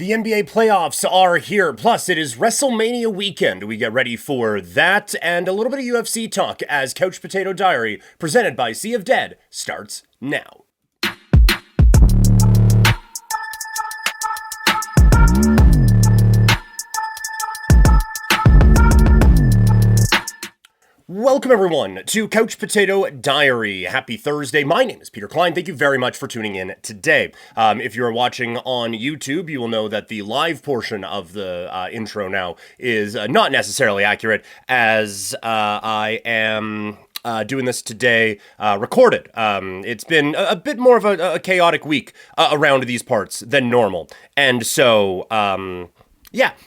The NBA playoffs are here, plus it is WrestleMania weekend. We get ready for that and a little bit of UFC talk as Couch Potato Diary, presented by Sea of Dead, starts now. Welcome, everyone, to Couch Potato Diary. Happy Thursday. My name is Peter Klein. Thank you very much for tuning in today. If you're watching on YouTube, you will know that the live portion of the intro now is not necessarily accurate, as I am doing this today recorded. It's been a bit more of a chaotic week around these parts than normal. And so,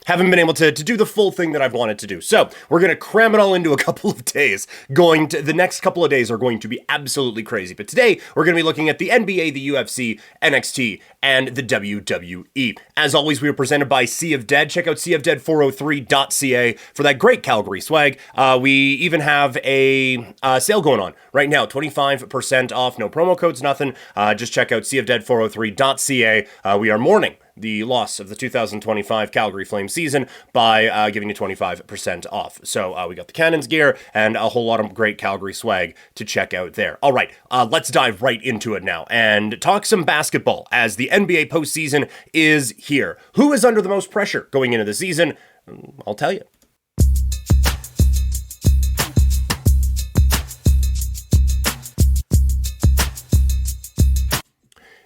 haven't been able to do the full thing that I've wanted to do. So we're going to cram it all into a couple of days. The next couple of days are going to be absolutely crazy. But today we're going to be looking at the NBA, the UFC, NXT, and the WWE. As always, we are presented by Sea of Dead. Check out seaofdead403.ca for that great Calgary swag. We even have a sale going on right now, 25% off, no promo codes, nothing. Just check out seaofdead403.ca. We are mourning the loss of the 2025 Calgary Flames season by giving you 25% off. So we got the Cannons gear and a whole lot of great Calgary swag to check out there. All right, let's dive right into it now and talk some basketball as the NBA postseason is here. Who is under the most pressure going into the season? I'll tell you.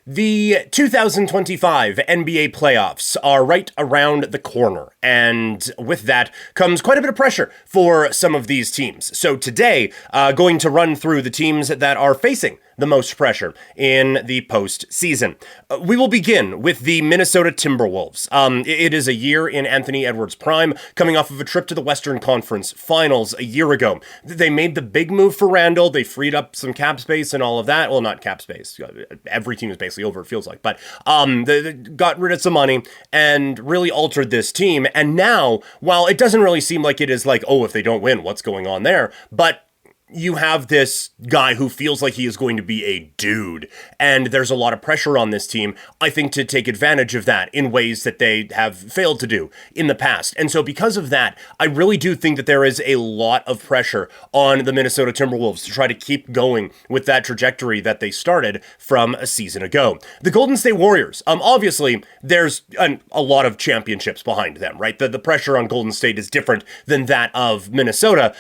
The 2025 NBA playoffs are right around the corner, and with that comes quite a bit of pressure for some of these teams. So today, going to run through the teams that are facing the most pressure in the postseason. We will begin with the Minnesota Timberwolves. It is a year in Anthony Edwards' prime, coming off of a trip to the Western Conference Finals a year ago. They made the big move for Randall. They freed up some cap space and all of that. Well, not cap space. Every team is basically over, it feels like. But they got rid of some money and really altered this team. And now, while it doesn't really seem like it is like, oh, if they don't win, what's going on there? But you have this guy who feels like he is going to be a dude, and there's a lot of pressure on this team, I think, to take advantage of that in ways that they have failed to do in the past. And so because of that, I really do think that there is a lot of pressure on the Minnesota Timberwolves to try to keep going with that trajectory that they started from a season ago. The Golden State Warriors, obviously, there's a lot of championships behind them, right? The pressure on Golden State is different than that of Minnesota,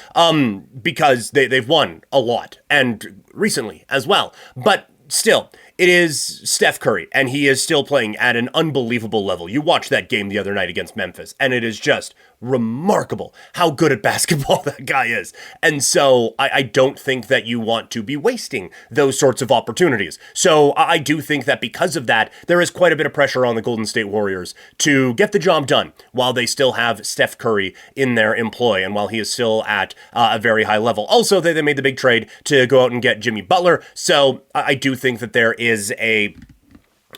because they've won a lot, and recently as well. But still, it is Steph Curry, and he is still playing at an unbelievable level. You watched that game the other night against Memphis, and it is just remarkable how good at basketball that guy is. And so I don't think that you want to be wasting those sorts of opportunities. So I do think that because of that, there is quite a bit of pressure on the Golden State Warriors to get the job done while they still have Steph Curry in their employ and while he is still at a very high level. Also, they made the big trade to go out and get Jimmy Butler. So I do think that there is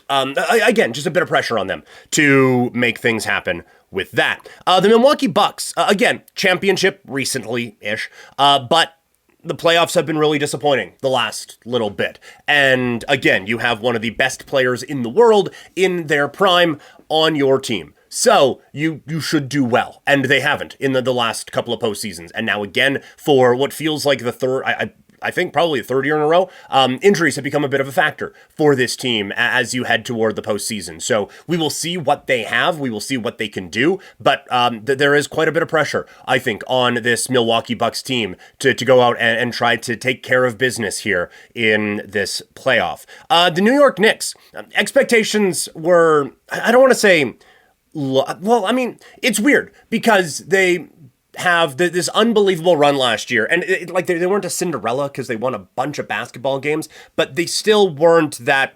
again, just a bit of pressure on them to make things happen with that. The Milwaukee Bucks, again, championship recently-ish, but the playoffs have been really disappointing the last little bit. And again, you have one of the best players in the world in their prime on your team. So you should do well. And they haven't in the last couple of postseasons. And now again, for what feels like the third, I think probably the third year in a row, injuries have become a bit of a factor for this team as you head toward the postseason. So we will see what they have. We will see what they can do. But there is quite a bit of pressure, I think, on this Milwaukee Bucks team to go out and try to take care of business here in this playoff. The New York Knicks, expectations were, I don't want to say, well, I mean, it's weird because they have this unbelievable run last year, and they weren't a Cinderella because they won a bunch of basketball games, but they still weren't that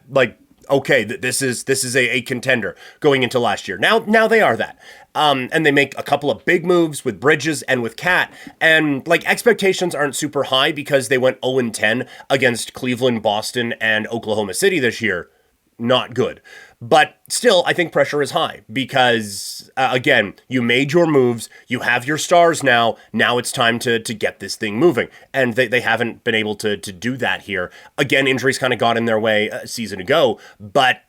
okay, this is a contender going into last year. Now they are that, and they make a couple of big moves with Bridges and with Cat, and expectations aren't super high because they went 0-10 against Cleveland, Boston, and Oklahoma City this year. Not good. But still, I think pressure is high because, again, you made your moves, you have your stars now it's time to get this thing moving. And they haven't been able to do that here. Again, injuries kind of got in their way a season ago, but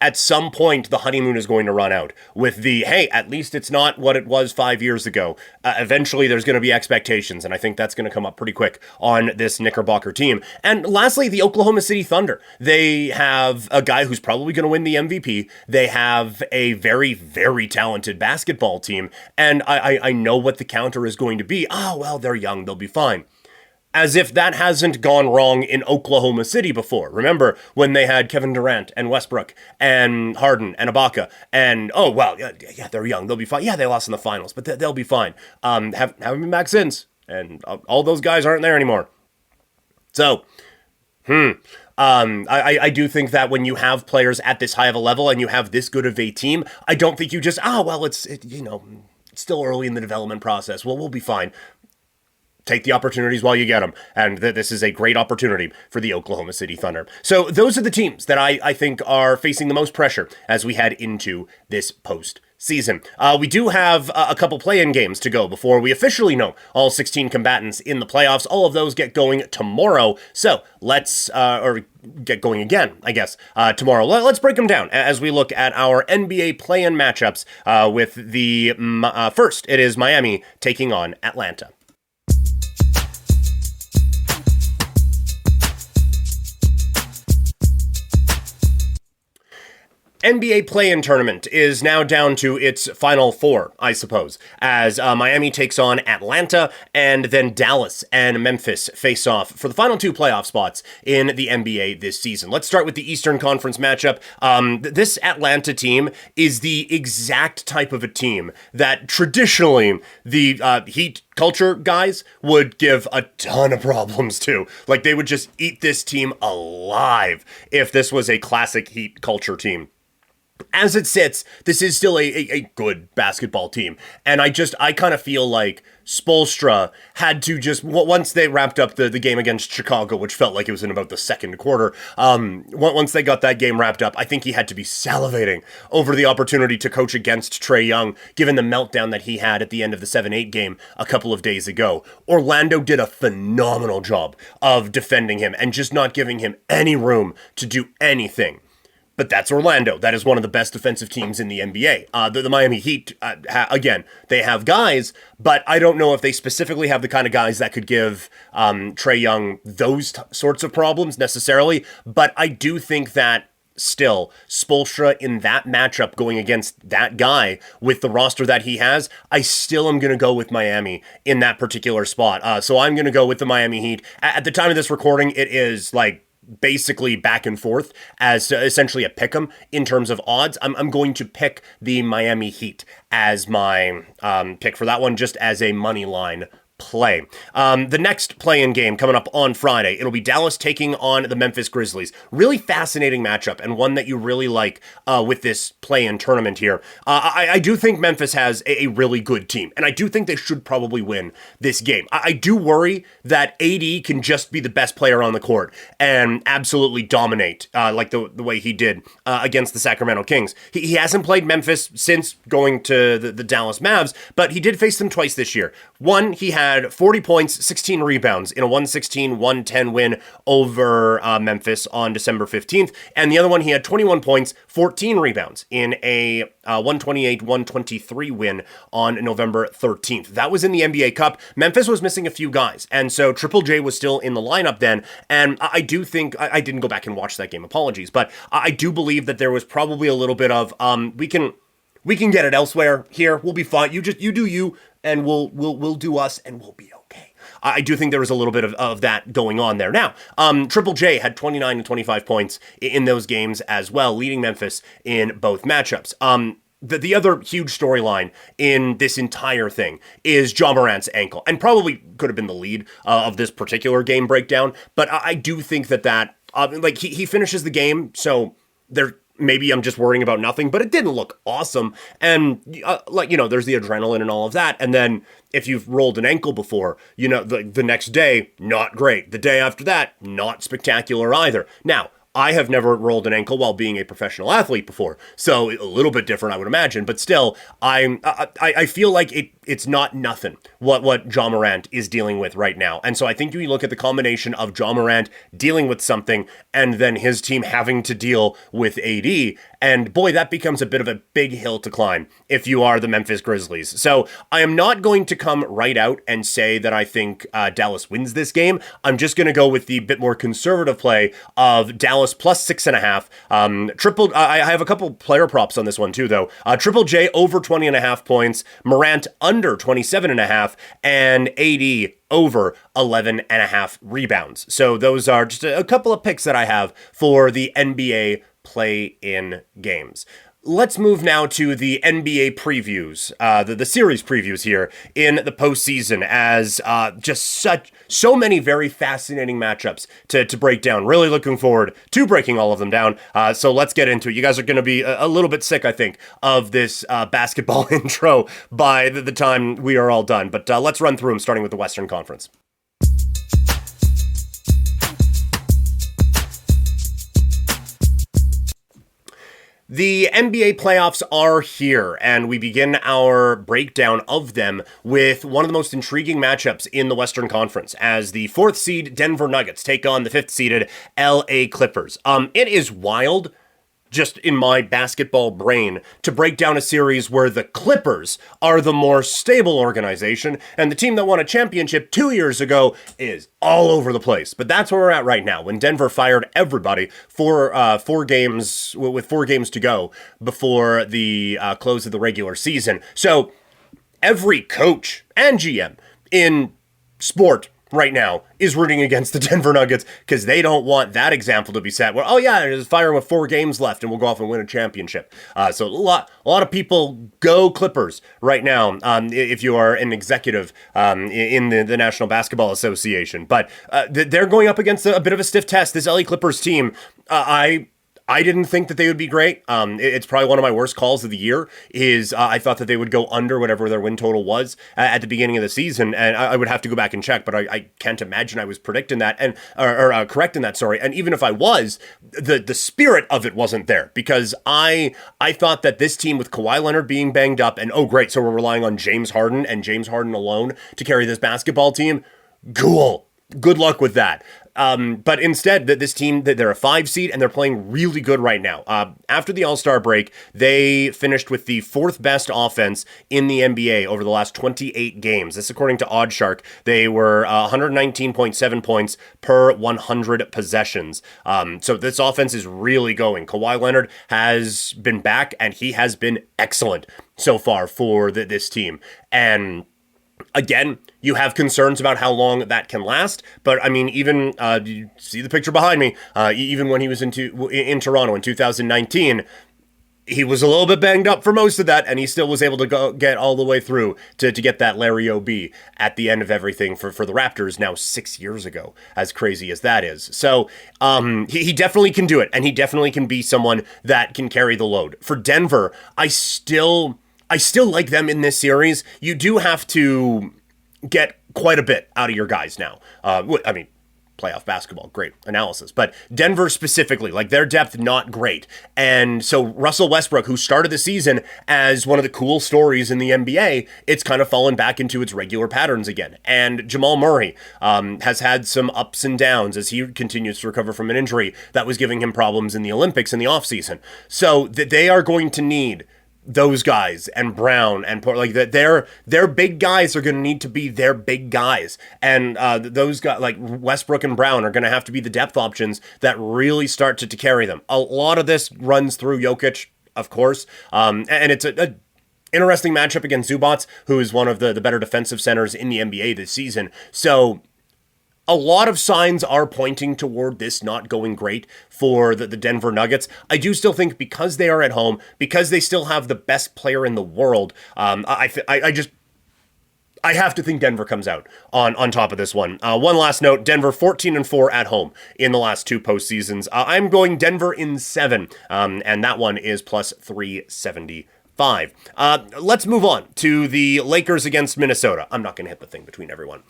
at some point the honeymoon is going to run out with the, hey, at least it's not what it was 5 years ago. Eventually there's going to be expectations, and I think that's going to come up pretty quick on this Knickerbocker team. And lastly, the Oklahoma City Thunder. They have a guy who's probably going to win the MVP. They have a very, very talented basketball team, and I know what the counter is going to be. Oh, well, they're young, they'll be fine. As if that hasn't gone wrong in Oklahoma City before. Remember when they had Kevin Durant and Westbrook and Harden and Ibaka and, oh, well, yeah, they're young. They'll be fine. Yeah, they lost in the finals, but they'll be fine. Haven't been back since. And all those guys aren't there anymore. So, I do think that when you have players at this high of a level and you have this good of a team, I don't think you just, it's still early in the development process. Well, we'll be fine. Take the opportunities while you get them. And this is a great opportunity for the Oklahoma City Thunder. So those are the teams that I think are facing the most pressure as we head into this postseason. We do have a couple play-in games to go before we officially know all 16 combatants in the playoffs. All of those get going tomorrow. So let's, or get going again, I guess, tomorrow. Let's break them down as we look at our NBA play-in matchups with the first, it is Miami taking on Atlanta. NBA play-in tournament is now down to its final four, I suppose, as Miami takes on Atlanta, and then Dallas and Memphis face off for the final two playoff spots in the NBA this season. Let's start with the Eastern Conference matchup. This Atlanta team is the exact type of a team that traditionally the Heat culture guys would give a ton of problems to. Like, they would just eat this team alive if this was a classic Heat culture team. As it sits, this is still a good basketball team. And I kind of feel like Spoelstra had to just, once they wrapped up the game against Chicago, which felt like it was in about the second quarter, once they got that game wrapped up, I think he had to be salivating over the opportunity to coach against Trae Young, given the meltdown that he had at the end of the 7-8 game a couple of days ago. Orlando did a phenomenal job of defending him and just not giving him any room to do anything. But that's Orlando. That is one of the best defensive teams in the NBA. The Miami Heat, again, they have guys, but I don't know if they specifically have the kind of guys that could give Trae Young those sorts of problems necessarily. But I do think that still, Spoelstra in that matchup going against that guy with the roster that he has, I still am going to go with Miami in that particular spot. So I'm going to go with the Miami Heat. At the time of this recording, it is like basically back and forth as essentially a pick'em in terms of odds. I'm going to pick the Miami Heat as my pick for that one, just as a money line play. The next play-in game coming up on Friday, it'll be Dallas taking on the Memphis Grizzlies. Really fascinating matchup, and one that you really like with this play-in tournament here. I do think Memphis has a really good team, and I do think they should probably win this game. I do worry that AD can just be the best player on the court and absolutely dominate like the way he did against the Sacramento Kings. He hasn't played Memphis since going to the Dallas Mavs, but he did face them twice this year. One, he had 40 points, 16 rebounds in a 116-110 win over Memphis on December 15th. And the other one, he had 21 points, 14 rebounds in a 128-123 win on November 13th. That was in the NBA Cup. Memphis was missing a few guys, and so Triple J was still in the lineup then. And I do think, I didn't go back and watch that game, apologies, but I do believe that there was probably a little bit of, we can get it elsewhere here. We'll be fine. You do you, and we'll do us, and we'll be okay. I do think there was a little bit of that going on there. Now, Triple J had 29 and 25 points in those games as well, leading Memphis in both matchups. The other huge storyline in this entire thing is Ja Morant's ankle, and probably could have been the lead of this particular game breakdown, but I do think that he finishes the game, so there. Maybe I'm just worrying about nothing, but it didn't look awesome. And there's the adrenaline and all of that. And then if you've rolled an ankle before, the next day, not great. The day after that, not spectacular either. Now, I have never rolled an ankle while being a professional athlete before, so a little bit different, I would imagine. But still, I feel like it it's not nothing what Ja Morant is dealing with right now. And so I think you look at the combination of Ja Morant dealing with something and then his team having to deal with AD, and boy, that becomes a bit of a big hill to climb if you are the Memphis Grizzlies. So I am not going to come right out and say that I think Dallas wins this game. I'm just going to go with the bit more conservative play of Dallas plus 6.5. I have a couple player props on this one too, though. Triple J over 20.5 points, Morant under 27.5, and AD over 11.5 rebounds. So those are just a couple of picks that I have for the NBA play-in games. Let's move now to the NBA previews, the series previews here in the postseason, as so many very fascinating matchups to break down. Really looking forward to breaking all of them down. So let's get into it. You guys are going to be a little bit sick, I think, of this basketball intro by the time we are all done. But let's run through them, starting with the Western Conference. The NBA playoffs are here, and we begin our breakdown of them with one of the most intriguing matchups in the Western Conference, as the 4th seed Denver Nuggets take on the 5th seeded LA Clippers. It is wild, just in my basketball brain, to break down a series where the Clippers are the more stable organization, and the team that won a championship 2 years ago is all over the place. But that's where we're at right now, when Denver fired everybody for 4 games, with 4 games to go before the close of the regular season. So every coach and GM in sport right now is rooting against the Denver Nuggets because they don't want that example to be set where, oh yeah, just fire with 4 games left and we'll go off and win a championship. So a lot of people go Clippers right now, if you are an executive in the National Basketball Association. But they're going up against a bit of a stiff test. This LA Clippers team, I didn't think that they would be great. It's probably one of my worst calls of the year. I thought that they would go under whatever their win total was at the beginning of the season, and I would have to go back and check. But I can't imagine I was predicting that or correcting that. Sorry, and even if I was, the spirit of it wasn't there, because I thought that this team with Kawhi Leonard being banged up and, oh great, so we're relying on James Harden and James Harden alone to carry this basketball team. Cool. Good luck with that. But instead, this team, they're a 5 seed and they're playing really good right now. After the All-Star break, they finished with the 4th best offense in the NBA over the last 28 games. This according to OddsShark. They were 119.7 points per 100 possessions. So this offense is really going. Kawhi Leonard has been back and he has been excellent so far for this team. And again, you have concerns about how long that can last, but I mean, even you see the picture behind me. Even when he was in Toronto in 2019, he was a little bit banged up for most of that, and he still was able to get all the way through to get that Larry O.B. at the end of everything for the Raptors now 6 years ago, as crazy as that is. So he definitely can do it, and he definitely can be someone that can carry the load. For Denver, I still like them in this series. You do have to get quite a bit out of your guys now. I mean, playoff basketball, great analysis. But Denver specifically, like their depth, not great. And so Russell Westbrook, who started the season as one of the cool stories in the NBA, it's kind of fallen back into its regular patterns again. And Jamal Murray has had some ups and downs as he continues to recover from an injury that was giving him problems in the Olympics in the offseason. So they are going to need those guys and Brown and like that, their big guys are going to need to be their big guys, and those guys like Westbrook and Brown are going to have to be the depth options that really start to carry them. A lot of this runs through Jokic, of course, and it's a interesting matchup against Zubac, who is one of the better defensive centers in the NBA this season. So a lot of signs are pointing toward this not going great for the Denver Nuggets. I do still think, because they are at home, because they still have the best player in the world, I have to think Denver comes out on top of this one. One last note, Denver 14-4 at home in the last 2 postseasons. I'm going Denver in 7, and that one is plus 375. Let's move on to the Lakers against Minnesota. I'm not going to hit the thing between everyone.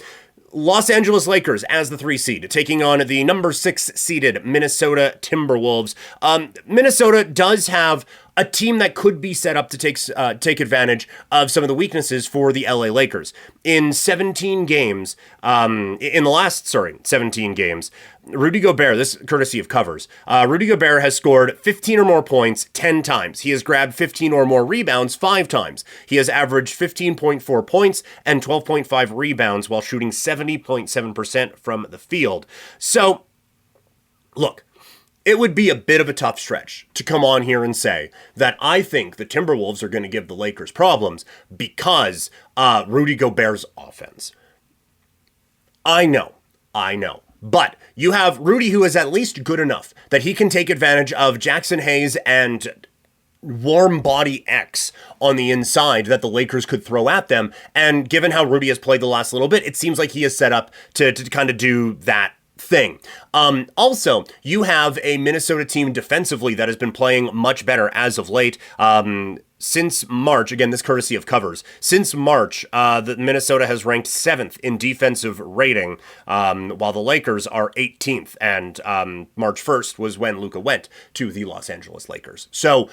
Los Angeles Lakers as the 3 seed, taking on the number 6 seeded Minnesota Timberwolves. Minnesota does have a team that could be set up to take advantage of some of the weaknesses for the LA Lakers. In 17 games, in the last 17 games, Rudy Gobert, this courtesy of covers, Rudy Gobert has scored 15 or more points 10 times. He has grabbed 15 or more rebounds 5 times. He has averaged 15.4 points and 12.5 rebounds while shooting 70.7% from the field. So, look, it would be a bit of a tough stretch to come on here and say that I think the Timberwolves are going to give the Lakers problems because Rudy Gobert's offense. I know. But you have Rudy, who is at least good enough that he can take advantage of Jackson Hayes and warm body X on the inside that the Lakers could throw at them. And given how Rudy has played the last little bit, it seems like he is set up to kind of do that thing. Also, you have a Minnesota team defensively that has been playing much better as of late. Since March, again, this courtesy of covers, since March, the Minnesota has ranked 7th in defensive rating, while the Lakers are 18th, and March 1st was when Luka went to the Los Angeles Lakers. So,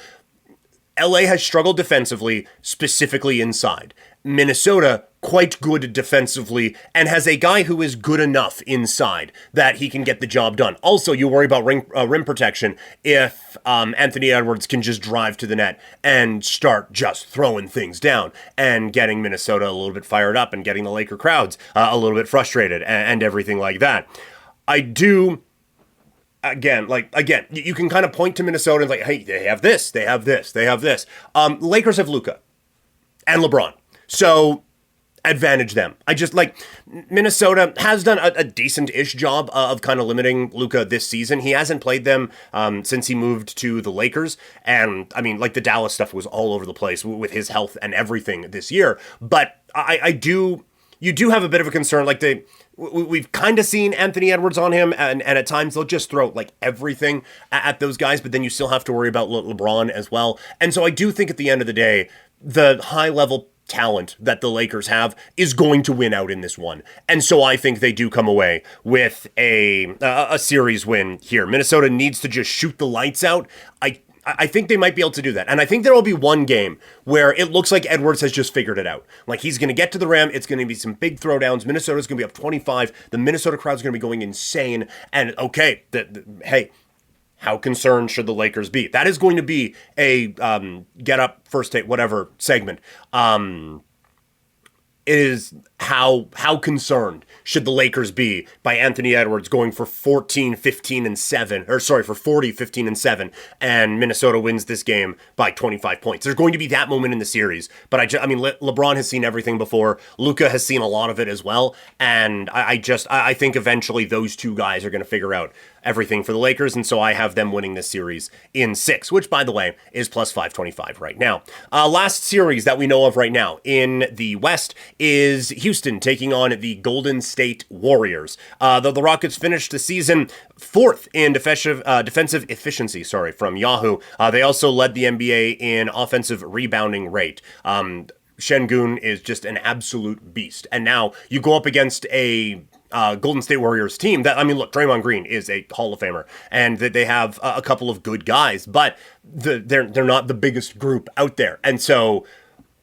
LA has struggled defensively, specifically inside. Minnesota, quite good defensively, and has a guy who is good enough inside that he can get the job done. Also, you worry about rim protection if Anthony Edwards can just drive to the net and start just throwing things down and getting Minnesota a little bit fired up and getting the Laker crowds a little bit frustrated and everything like that. I do... Again, you can kind of point to Minnesota and like, hey, they have this. Lakers have Luka and LeBron. So advantage them. I just Minnesota has done a decent-ish job of kind of limiting Luka this season. He hasn't played them since he moved to the Lakers. And I mean, the Dallas stuff was all over the place with his health and everything this year. But you do have a bit of a concern. We've kind of seen Anthony Edwards on him, and at times they'll just throw everything at those guys, but then you still have to worry about LeBron as well. And so I do think at the end of the day, the high-level talent that the Lakers have is going to win out in this one. And so I think they do come away with a series win here. Minnesota needs to just shoot the lights out. I think they might be able to do that. And I think there will be one game where it looks like Edwards has just figured it out. He's going to get to the rim. It's going to be some big throwdowns. Minnesota's going to be up 25. The Minnesota crowd's going to be going insane. And okay, hey, how concerned should the Lakers be? That is going to be a get up, first take, whatever segment. Is how concerned should the Lakers be by Anthony Edwards going for 40, 15, and 7, and Minnesota wins this game by 25 points. There's going to be that moment in the series, but LeBron has seen everything before. Luka has seen a lot of it as well, and I think eventually those two guys are going to figure out everything for the Lakers, and so I have them winning this series in 6, which, by the way, is plus 525 right now. Last series that we know of right now in the West is Houston taking on the Golden State Warriors. The Rockets finished the season 4th in defensive efficiency, from Yahoo. They also led the NBA in offensive rebounding rate. Şengün is just an absolute beast. And now you go up against a Golden State Warriors team that, look, Draymond Green is a Hall of Famer, and that they have a couple of good guys, but they're not the biggest group out there. And so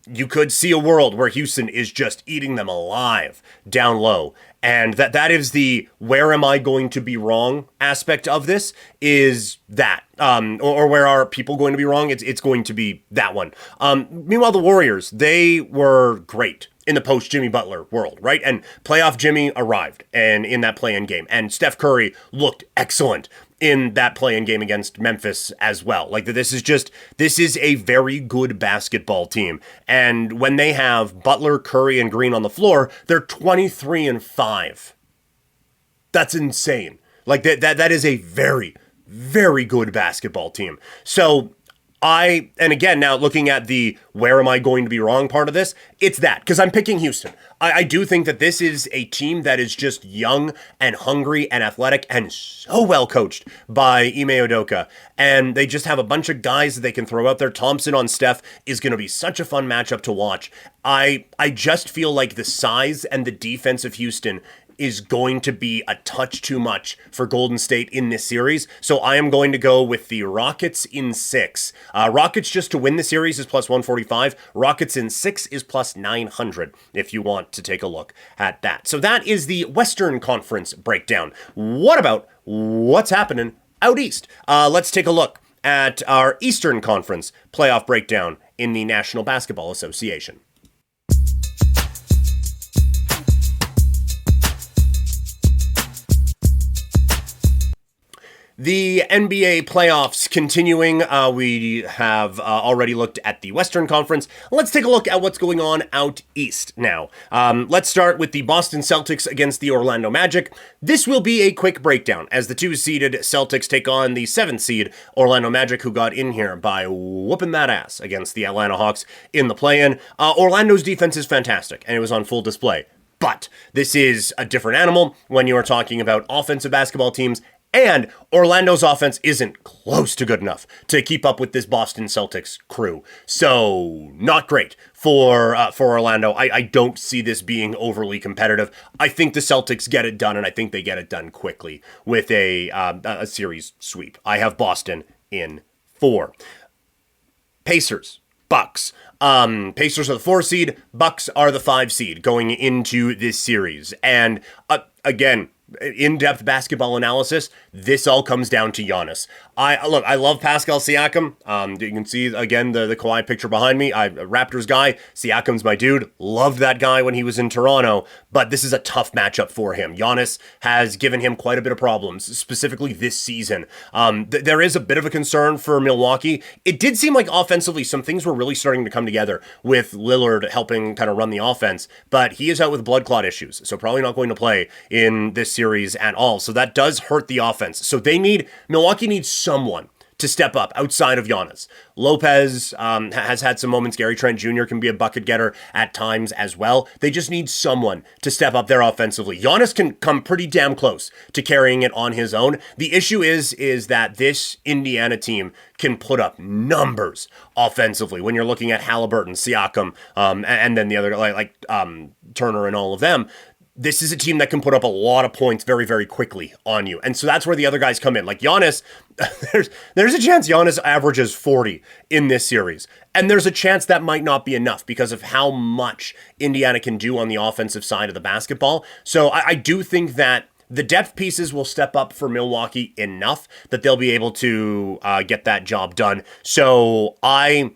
you could see a world where Houston is just eating them alive down low. And that is the where am I going to be wrong aspect of this is that. Or where are people going to be wrong? It's going to be that one. Meanwhile, the Warriors, they were great in the post-Jimmy Butler world, right? And playoff Jimmy arrived and in that play-in game. And Steph Curry looked excellent in that play-in game against Memphis as well. This is a very good basketball team. And when they have Butler, Curry, and Green on the floor, they're 23-5. That's insane. That is a very, very good basketball team. So and again, now looking at the where am I going to be wrong part of this, it's that, because I'm picking Houston. I do think that this is a team that is just young and hungry and athletic and so well coached by Ime Udoka. And they just have a bunch of guys that they can throw out there. Thompson on Steph is going to be such a fun matchup to watch. I just feel like the size and the defense of Houston is going to be a touch too much for Golden State in this series. So I am going to go with the Rockets in 6. Rockets just to win the series is plus 145. Rockets in 6 is plus 900 if you want to take a look at that. So that is the Western Conference breakdown. What about what's happening out east? Let's take a look at our Eastern Conference playoff breakdown in the National Basketball Association. The NBA playoffs continuing. We have already looked at the Western Conference. Let's take a look at what's going on out east now. Let's start with the Boston Celtics against the Orlando Magic. This will be a quick breakdown as the 2-seeded Celtics take on the 7th-seed Orlando Magic, who got in here by whooping that ass against the Atlanta Hawks in the play-in. Orlando's defense is fantastic, and it was on full display. But this is a different animal when you are talking about offensive basketball teams. And Orlando's offense isn't close to good enough to keep up with this Boston Celtics crew. So, not great for Orlando. I don't see this being overly competitive. I think the Celtics get it done, and I think they get it done quickly with a series sweep. I have Boston in 4. Pacers, Bucks. Pacers are the 4 seed. Bucks are the 5 seed going into this series. And again, in-depth basketball analysis, this all comes down to Giannis. I love Pascal Siakam. You can see, again, the Kawhi picture behind me. I'm a Raptors guy. Siakam's my dude. Loved that guy when he was in Toronto, but this is a tough matchup for him. Giannis has given him quite a bit of problems, specifically this season. There is a bit of a concern for Milwaukee. It did seem like offensively some things were really starting to come together with Lillard helping kind of run the offense, but he is out with blood clot issues, so probably not going to play in this series at all. So that does hurt the offense. So Milwaukee needs someone to step up outside of Giannis. Lopez has had some moments. Gary Trent Jr. can be a bucket getter at times as well. They just need someone to step up there offensively. Giannis can come pretty damn close to carrying it on his own. The issue is that this Indiana team can put up numbers offensively when you're looking at Halliburton, Siakam, and then the other like Turner and all of them. This is a team that can put up a lot of points very, very quickly on you. And so that's where the other guys come in. Like Giannis, there's a chance Giannis averages 40 in this series. And there's a chance that might not be enough because of how much Indiana can do on the offensive side of the basketball. So I do think that the depth pieces will step up for Milwaukee enough that they'll be able to get that job done. So I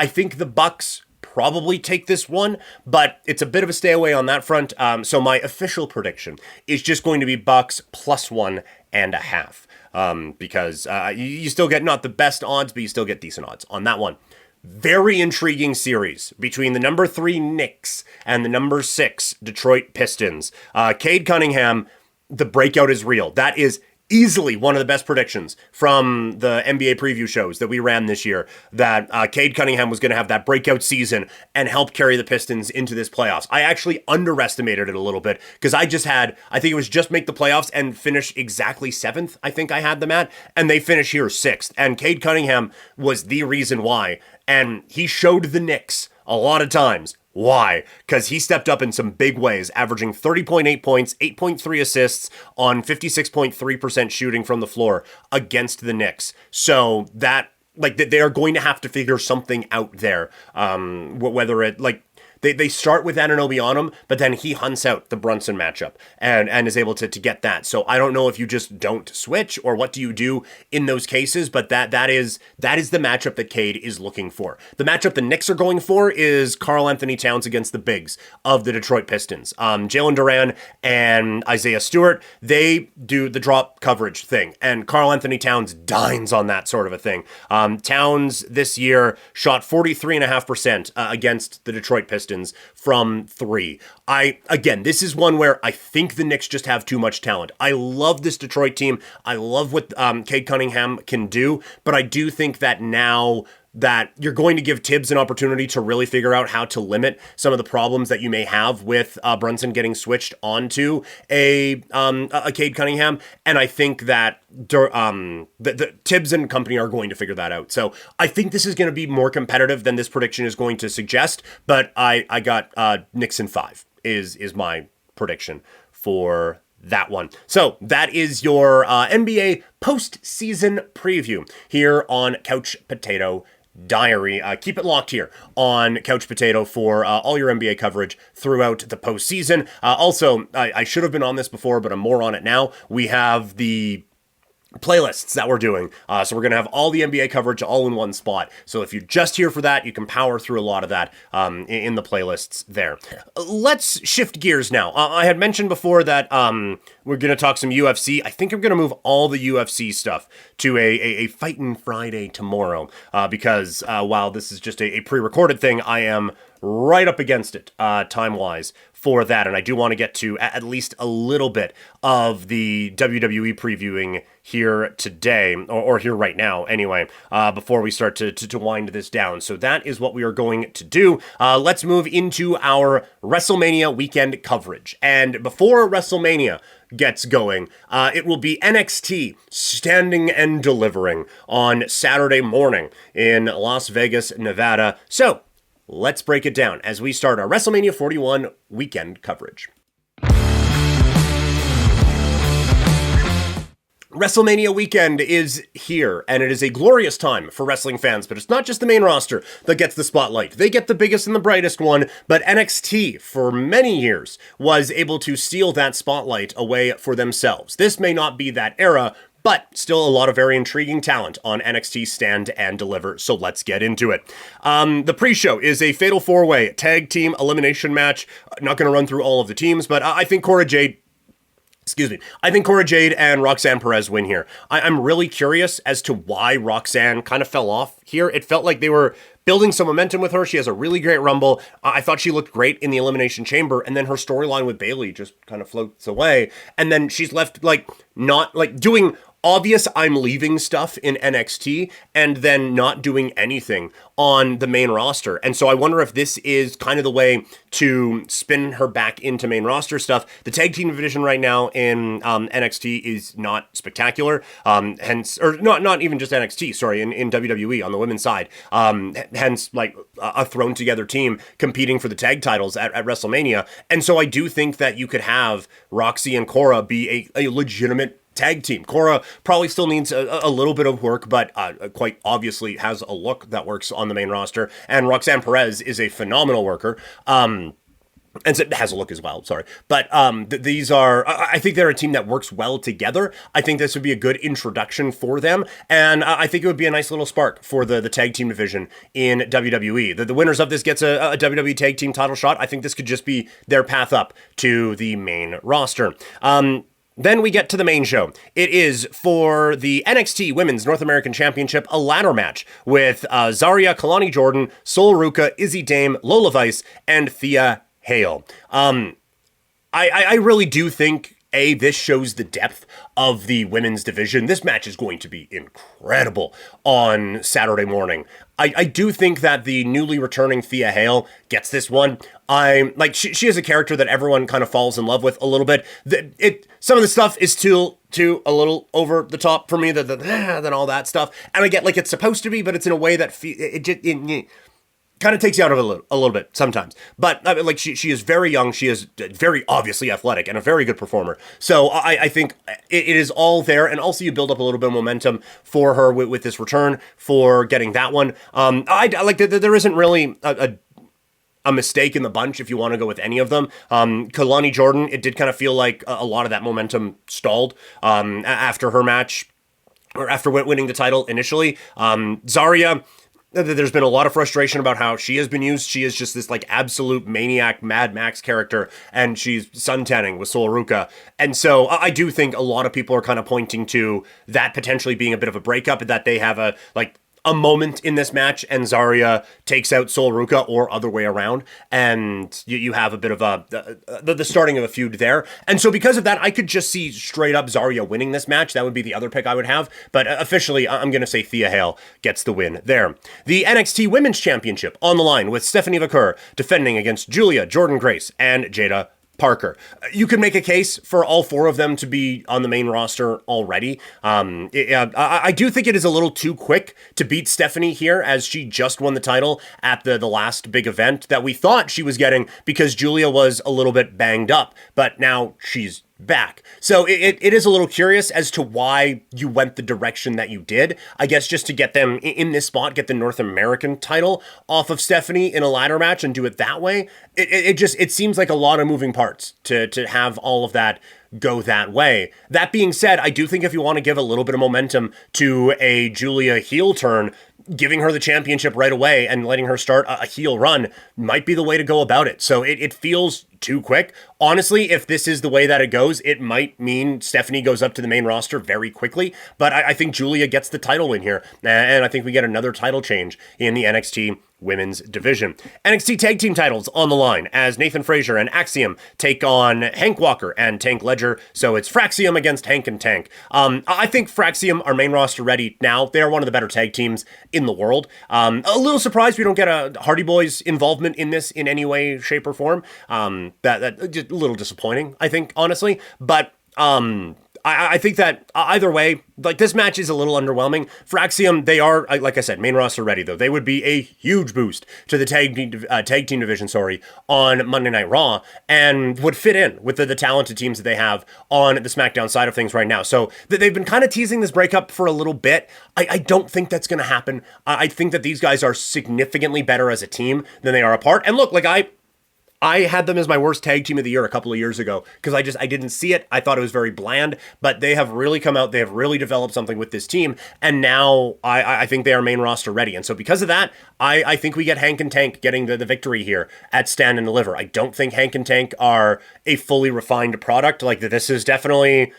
think the Bucks probably take this one, but it's a bit of a stay away on that front. So my official prediction is just going to be Bucks plus 1.5, because you still get not the best odds, but you still get decent odds on that one. Very intriguing series between the number 3 Knicks and the number 6 Detroit Pistons. Cade Cunningham, the breakout is real. That is easily one of the best predictions from the NBA preview shows that we ran this year, that Cade Cunningham was going to have that breakout season and help carry the Pistons into this playoffs. I actually underestimated it a little bit because I think it was just make the playoffs and finish exactly 7th, I think I had them at, and they finish here 6th. And Cade Cunningham was the reason why, and he showed the Knicks a lot of times why? Because he stepped up in some big ways, averaging 30.8 points, 8.3 assists on 56.3% shooting from the floor against the Knicks. So that, they are going to have to figure something out there. Whether it, They start with Anunoby on him, but then he hunts out the Brunson matchup and is able to get that. So I don't know if you just don't switch or what do you do in those cases, but that is the matchup that Cade is looking for. The matchup the Knicks are going for is Karl Anthony Towns against the bigs of the Detroit Pistons. Jalen Duran and Isaiah Stewart, they do the drop coverage thing, and Karl Anthony Towns dines on that sort of a thing. Towns this year shot 43.5% against the Detroit Pistons from 3. This is one where I think the Knicks just have too much talent. I love this Detroit team. I love what Cade Cunningham can do, but I do think that now that you're going to give Tibbs an opportunity to really figure out how to limit some of the problems that you may have with Brunson getting switched onto a Cade Cunningham. And I think that the Tibbs and company are going to figure that out. So I think this is going to be more competitive than this prediction is going to suggest. But I got Knicks in 5 is my prediction for that one. So that is your NBA postseason preview here on Couch Potato Diary. Keep it locked here on Couch Potato for all your NBA coverage throughout the postseason. Also, I should have been on this before, but I'm more on it now. We have the playlists that we're doing. So we're going to have all the NBA coverage all in one spot. So if you're just here for that, you can power through a lot of that in the playlists there. Let's shift gears now. I had mentioned before that we're going to talk some UFC. I think I'm going to move all the UFC stuff to a Fightin' Friday tomorrow because while this is just a pre-recorded thing, I am right up against it time-wise for that, and I do want to get to at least a little bit of the WWE previewing here today, or here right now anyway, before we start to wind this down. So that is what we are going to do. Let's move into our WrestleMania weekend coverage. And before WrestleMania gets going, it will be NXT standing and delivering on Saturday morning in Las Vegas, Nevada. So let's break it down as we start our WrestleMania 41 weekend coverage. WrestleMania weekend is here, and it is a glorious time for wrestling fans, but it's not just the main roster that gets the spotlight. They get the biggest and the brightest one, but NXT, for many years, was able to steal that spotlight away for themselves. This may not be that era, but still a lot of very intriguing talent on NXT Stand and Deliver, so let's get into it. The pre-show is a Fatal 4-Way Tag Team Elimination match. Not going to run through all of the teams, but I think Cora Jade and Roxanne Perez win here. I'm really curious as to why Roxanne kind of fell off here. It felt like they were building some momentum with her. She has a really great Rumble. I thought she looked great in the Elimination Chamber, and then her storyline with Bayley just kind of floats away. And then she's left not doing obvious I'm leaving stuff in NXT and then not doing anything on the main roster. And so I wonder if this is kind of the way to spin her back into main roster stuff. The tag team division right now in NXT is not spectacular. Not even just NXT, sorry, in WWE on the women's side. Hence a thrown together team competing for the tag titles at WrestleMania. And so I do think that you could have Roxy and Cora be a legitimate tag team. Cora probably still needs a little bit of work, but quite obviously has a look that works on the main roster. And Roxanne Perez is a phenomenal worker. And so it has a look as well, sorry. But these are, I think they're a team that works well together. I think this would be a good introduction for them. And I think it would be a nice little spark for the tag team division in WWE. The winners of this gets a WWE tag team title shot. I think this could just be their path up to the main roster. Then we get to the main show. It is for the NXT Women's North American Championship, a ladder match with Zarya, Kalani Jordan, Sol Ruka, Izzy Dame, Lola Vice, and Thea Hale. I really do think this shows the depth of the women's division. This match is going to be incredible on Saturday morning. I do think that the newly returning Thea Hale gets this one. She is a character that everyone kind of falls in love with a little bit. Some of the stuff is too a little over the top for me, than all that stuff. And I get it's supposed to be, but it's in a way that it kind of takes you out of it a little bit sometimes. But she is very young. She is very obviously athletic and a very good performer. So I think it is all there. And also you build up a little bit of momentum for her with this return for getting that one. I like that there isn't really a mistake in the bunch if you want to go with any of them. Kalani Jordan, it did kind of feel like a lot of that momentum stalled after her match or after winning the title initially. Zarya, there's been a lot of frustration about how she has been used. She is just this absolute maniac Mad Max character, and she's suntanning with Sol Ruka. And so I do think a lot of people are kind of pointing to that potentially being a bit of a breakup, that they have a moment in this match and Zarya takes out Sol Ruka or other way around, and you have a bit of the starting of a feud there. And so because of that, I could just see straight up Zarya winning this match. That would be the other pick I would have, but officially I'm going to say Thea Hale gets the win there. The NXT Women's Championship on the line with Stephanie McCurr defending against Julia, Jordan Grace, and Jada Parker. You could make a case for all four of them to be on the main roster already. I do think it is a little too quick to beat Stephanie here, as she just won the title at the last big event that we thought she was getting because Julia was a little bit banged up, but now she's back. So it is a little curious as to why you went the direction that you did. I guess just to get them in this spot, get the North American title off of Stephanie in a ladder match and do it that way. It seems like a lot of moving parts to have all of that go that way. That being said, I do think if you want to give a little bit of momentum to a Julia heel turn, giving her the championship right away and letting her start a heel run might be the way to go about it. So it feels too quick. Honestly, if this is the way that it goes, it might mean Stephanie goes up to the main roster very quickly, but I think Julia gets the title win here, and I think we get another title change in the NXT Women's Division. NXT Tag Team titles on the line as Nathan Frazier and Axiom take on Hank Walker and Tank Ledger, so it's Fraxium against Hank and Tank. I think Fraxium are main roster ready now. They are one of the better tag teams in the world. A little surprised we don't get a Hardy Boys involvement in this in any way, shape, or form. That just a little disappointing, I think, honestly. But I think that either way, like, this match is a little underwhelming. For Axiom, they are, like I said, main roster ready, though. They would be a huge boost to the tag team division, on Monday Night Raw, and would fit in with the talented teams that they have on the SmackDown side of things right now. So they've been kind of teasing this breakup for a little bit. I don't think that's going to happen. I think that these guys are significantly better as a team than they are apart. And look, like, I had them as my worst tag team of the year a couple of years ago because I didn't see it. I thought it was very bland, but they have really come out. They have really developed something with this team, and now I think they are main roster ready. And so because of that, I think we get Hank and Tank getting the victory here at Stand and Deliver. I don't think Hank and Tank are a fully refined product. Like, this is definitely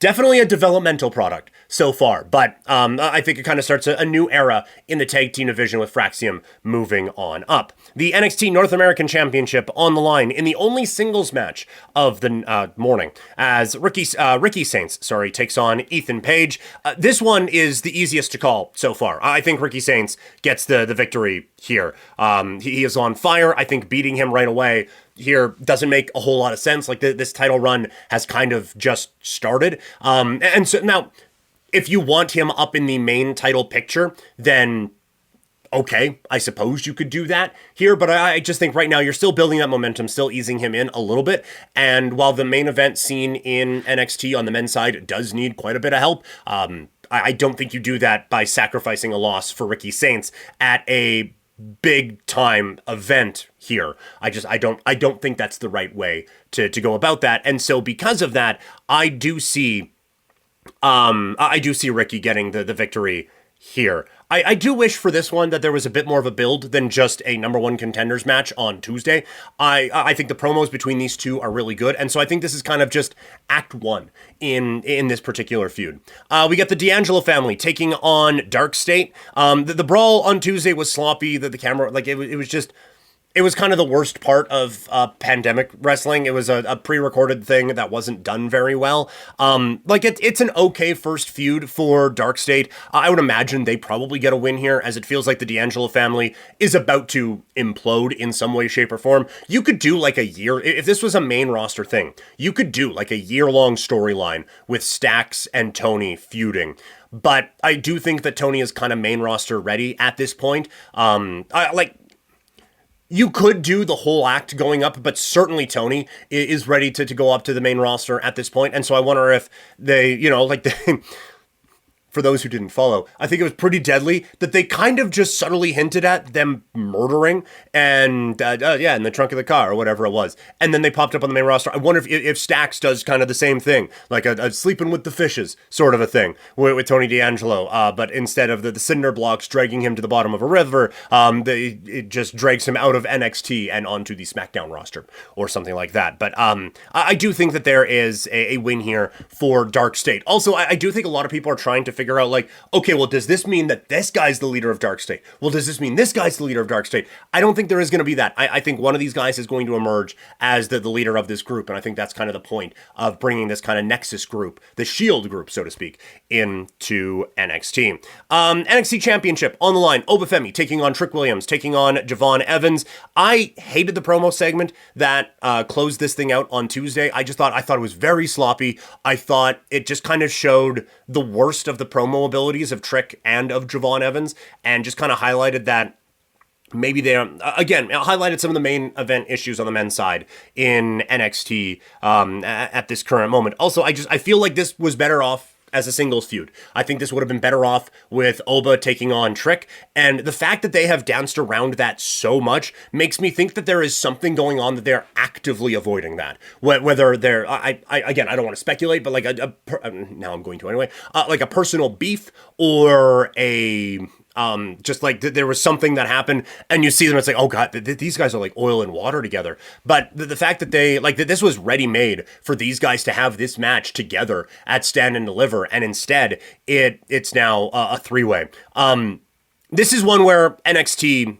a developmental product so far, but I think it kind of starts a new era in the tag team division with Fraxium moving on up. The NXT North American Championship on the line in the only singles match of the morning as Ricky Saints takes on Ethan Page. This one is the easiest to call so far. I think Ricky Saints gets the victory here. He is on fire. I think beating him right away here doesn't make a whole lot of sense. Like, this title run has kind of just started. And so now, if you want him up in the main title picture, then okay, I suppose you could do that here, but I just think right now you're still building that momentum, still easing him in a little bit, and while the main event scene in NXT on the men's side does need quite a bit of help, I don't think you do that by sacrificing a loss for Ricky Saints at a big time event here. I don't think that's the right way to go about that. And so because of that, I do see Ricky getting the victory here. I do wish for this one that there was a bit more of a build than just a number one contenders match on Tuesday. I think the promos between these two are really good, and so I think this is kind of just act one in this particular feud. We get the D'Angelo family taking on Dark State. The brawl on Tuesday was sloppy. The camera, like, it was just... It was kind of the worst part of pandemic wrestling. It was a pre-recorded thing that wasn't done very well. It's an okay first feud for Dark State. I would imagine they probably get a win here, as it feels like the D'Angelo family is about to implode in some way, shape, or form. You could do like a year, if this was a main roster thing, you could do like a year-long storyline with Stax and Tony feuding. But I do think that Tony is kind of main roster ready at this point. You could do the whole act going up, but certainly Tony is ready to go up to the main roster at this point. And so I wonder if they, for those who didn't follow, I think it was pretty deadly that they kind of just subtly hinted at them murdering and, in the trunk of the car or whatever it was. And then they popped up on the main roster. I wonder if Stax does kind of the same thing, like a sleeping with the fishes sort of a thing with Tony D'Angelo. But instead of the cinder blocks dragging him to the bottom of a river, it just drags him out of NXT and onto the SmackDown roster or something like that. But I do think that there is a win here for Dark State. Also, I do think a lot of people are trying to figure figure out, like, okay, well, does this mean that this guy's the leader of Dark State? Well, does this mean this guy's the leader of Dark State? I don't think there is going to be that. I think one of these guys is going to emerge as the leader of this group, and I think that's kind of the point of bringing this kind of Nexus group, the Shield group, so to speak, into NXT. NXT Championship on the line. Obafemi taking on Trick Williams, taking on Javon Evans. I hated the promo segment that closed this thing out on Tuesday. I thought it was very sloppy. I thought it just kind of showed the worst of the promo abilities of Trick and of Javon Evans, and just kind of highlighted that maybe they again highlighted some of the main event issues on the men's side in NXT at this current moment. Also, I feel like this was better off as a singles feud. I think this would have been better off with Oba taking on Trick, and the fact that they have danced around that so much makes me think that there is something going on, that they're actively avoiding that. Whether they're, again, I don't want to speculate, but like now I'm going to anyway, like a personal beef or a just like there was something that happened and you see them, it's like, oh god, these guys are like oil and water together. But the fact that they, like, that this was ready made for these guys to have this match together at Stand and Deliver, and instead it's now a three-way. This is one where NXT,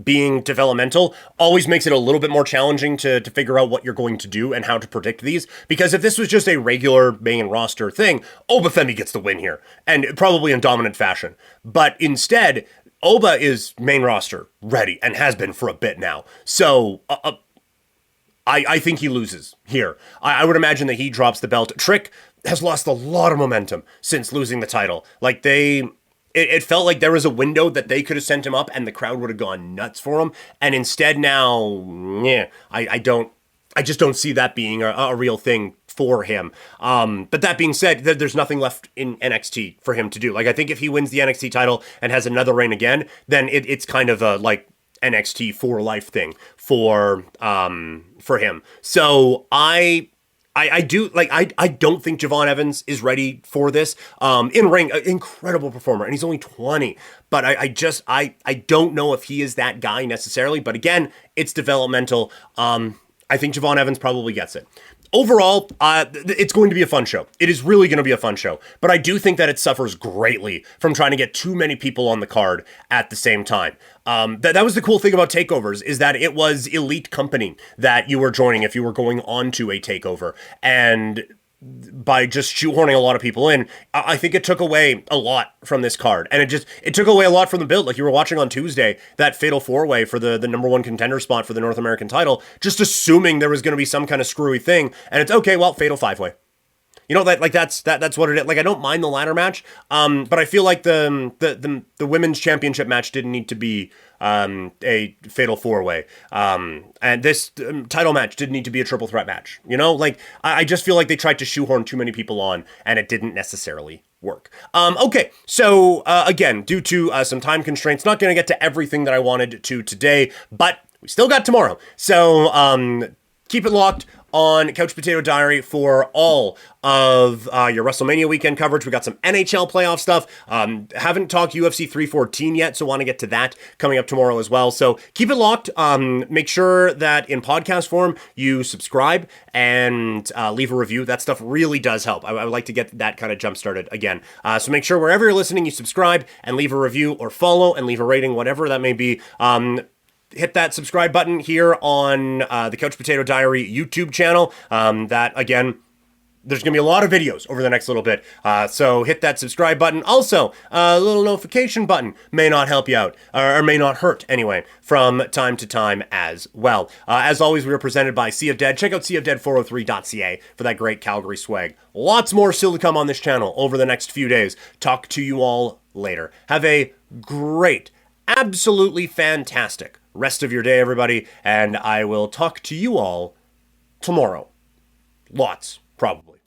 being developmental, always makes it a little bit more challenging to figure out what you're going to do and how to predict these. Because if this was just a regular main roster thing, Obafemi gets the win here, and probably in dominant fashion. But instead, Oba is main roster ready and has been for a bit now. So I think he loses here. I would imagine that he drops the belt. Trick has lost a lot of momentum since losing the title. Like it felt like there was a window that they could have sent him up and the crowd would have gone nuts for him. And instead now, yeah, I just don't see that being a real thing for him. But that being said, there's nothing left in NXT for him to do. Like, I think if he wins the NXT title and has another reign again, then it's kind of a like NXT for life thing for him. So I don't think Javon Evans is ready for this. In ring, incredible performer, and he's only 20. But I don't know if he is that guy necessarily. But again, it's developmental. I think Javon Evans probably gets it. Overall, it's going to be a fun show. It is really going to be a fun show. But I do think that it suffers greatly from trying to get too many people on the card at the same time. That was the cool thing about takeovers, is that it was elite company that you were joining if you were going on to a takeover. And by just shoehorning a lot of people in, I think it took away a lot from this card. And it took away a lot from the build. Like you were watching on Tuesday, that fatal four-way for the number one contender spot for the North American title, just assuming there was going to be some kind of screwy thing. And it's okay, well, fatal five-way. You know, that's what it is. Like, I don't mind the ladder match, but I feel like the women's championship match didn't need to be a fatal four-way. And this title match didn't need to be a triple threat match. You know, like, I just feel like they tried to shoehorn too many people on, and it didn't necessarily work. Okay, so again, due to some time constraints, not going to get to everything that I wanted to today, but we still got tomorrow. So keep it locked on Couch Potato Diary for all of your WrestleMania weekend coverage. We got some NHL playoff stuff. Haven't talked UFC 314 yet, so want to get to that coming up tomorrow as well. So keep it locked. Make sure that in podcast form, you subscribe and leave a review. That stuff really does help. I would like to get that kind of jump started again. So make sure wherever you're listening, you subscribe and leave a review, or follow and leave a rating, whatever that may be. Hit that subscribe button here on the Couch Potato Diary YouTube channel. That, again, there's going to be a lot of videos over the next little bit. So hit that subscribe button. Also, a little notification button may not help you out, or may not hurt anyway, from time to time as well. As always, we are presented by Sea of Dead. Check out seaofdead403.ca for that great Calgary swag. Lots more still to come on this channel over the next few days. Talk to you all later. Have a great, absolutely fantastic rest of your day, everybody, and I will talk to you all tomorrow. Lots, probably.